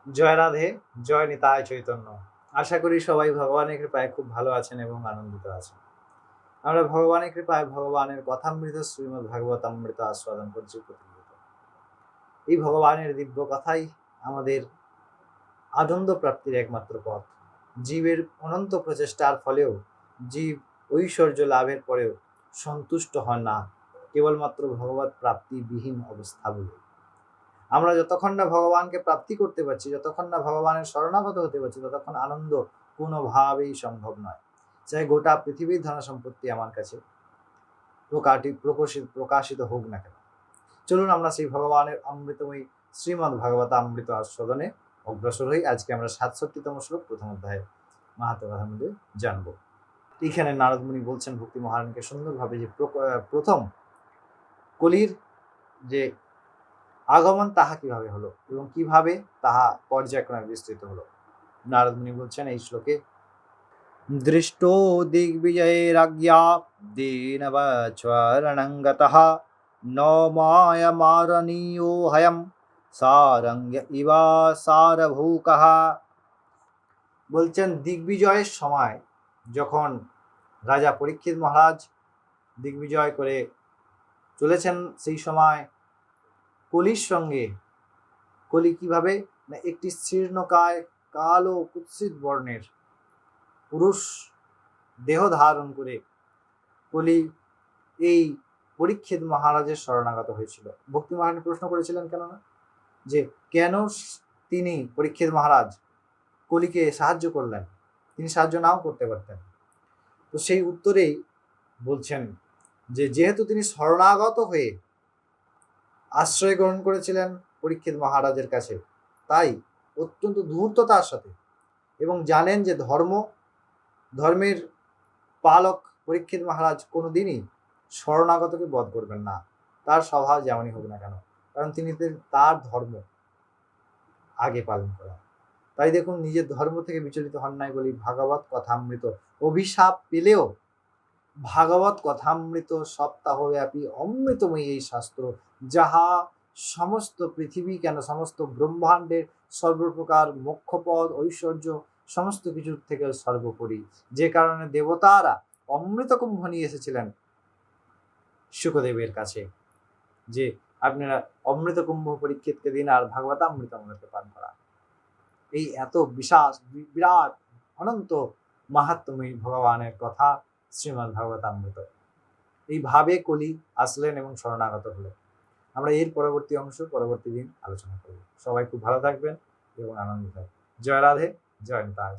জয় রাধে, জয় নিতাই চৈতন্য। আশা করি সবাই ভগবানের কৃপায় খুব ভালো আছেন এবং আনন্দিত আছেন। আমরা ভগবানের কৃপায় ভগবানের কথামৃত শ্রীমদ্ ভাগবতামৃত আস্বাদন করছি প্রতিনিয়ত। এই ভগবানের দিব্য কথাই আমাদের আনন্দ প্রাপ্তির একমাত্র পথ। জীবের অনন্ত প্রচেষ্টার ফলেও জীব ঐশ্বর্য লাভের পরেও সন্তুষ্ট হন না, কেবলমাত্র ভগবত প্রাপ্তিবিহীন অবস্থা বলে। আমরা যতক্ষণ না ভগবানকে প্রাপ্তি করতে পারছি, যতক্ষণ না ভগবানের শরণাগত হতে পারছি, ততক্ষণ আনন্দ কোনোভাবেই সম্ভব নয়। চাই গোটা পৃথিবীর ধন সম্পত্তি আমার কাছে প্রকাশিত হোক না কেন। চলুন আমরা সেই ভগবানের অমৃতময়ী শ্রীমদ্ ভাগবত অমৃত আস্বাদনে অগ্রসর হই। আজকে আমরা 67তম শ্লোক প্রথম অধ্যায়ে মাহাত্ম্য কথার মধ্যে জানবো। এখানে নারদ মুনি বলছেন ভক্তি মহারানীকে সুন্দরভাবে যে প্রথম কলির যে আগমন তাহা কিভাবে হলো এবং কিভাবে তাহা পর্যায়ক্রমে বিস্তৃত হলো। নারদ মুনি বলছেন এই শ্লোকে, দৃষ্টো দিগ্বিজয়রাজ্ঞা দীনবৎসরণঙ্গতঃ ন মায়মারণীयो হয়ম সারঙ্গ ইবা সারভূকঃ। বলছেন দিগ্বিজয়ের সময় যখন রাজা পরীক্ষিত মহারাজ দিগ্বিজয় করে চলেছেন, সেই সময় কলির সঙ্গে, কলি কিভাবে না একটি শীর্ণকায় কালো কুৎসিত বর্ণের পুরুষ দেহ ধারণ করে কলি এই পরীক্ষিত মহারাজের শরণাগত হয়েছিল। ভক্তি মহারানী প্রশ্ন করেছিলেন যে কেন তিনি পরীক্ষিত মহারাজ কলিকে সাহায্য করলেন, তিনি সাহায্য নাও করতে পারতেন। তো সেই উত্তরেই বলছেন যে যেহেতু তিনি শরণাগত হয়ে আশ্রয় গ্রহণ করেছিলেন পরীক্ষিত মহারাজের কাছে, তাই অত্যন্ত ধূর্ততার সাথে এবং জানেন যে ধর্মের পালক পরীক্ষিত মহারাজ কোনোদিনই শরণাগতকে বধ করবেন না, তার স্বভাব যেমনই হোক না কেন, কারণ তিনি তার ধর্ম আগে পালন করেন। তাই দেখুন, নিজের ধর্ম থেকে বিচলিত হন নাই বলি ভাগবত কথামৃত অভিশাপ পেলেও ভাগবত কথামৃত সপ্তাহব্যাপী অমৃতময়ী এই শাস্ত্র, যাহা সমস্ত পৃথিবী কেন সমস্ত ব্রহ্মাণ্ডের সর্বপ্রকার মোক্ষপদ ঐশ্বর্য সমস্ত কিছুর থেকে সর্বোপরি, যে কারণে দেবতারা অমৃত কুম্ভ নিয়ে এসেছিলেন শুকদেবের কাছে যে আপনারা অমৃত কুম্ভ পরীক্ষিতকে দিন আর ভাগবতামৃত আমাদেরকে পান করা। এই এত বিরাট অনন্ত মাহাত্ম্যময়ী ভগবানের কথা শ্রীমদ্ ভাগবতামৃত, এইভাবে কলি আসলেন এবং শরণাগত হলেন। আমরা এর পরবর্তী অংশ পরবর্তী দিন আলোচনা করব। সবাই খুব ভালো থাকবেন এবং আনন্দ থাকবেন। জয় রাধে, জয় নিতাই।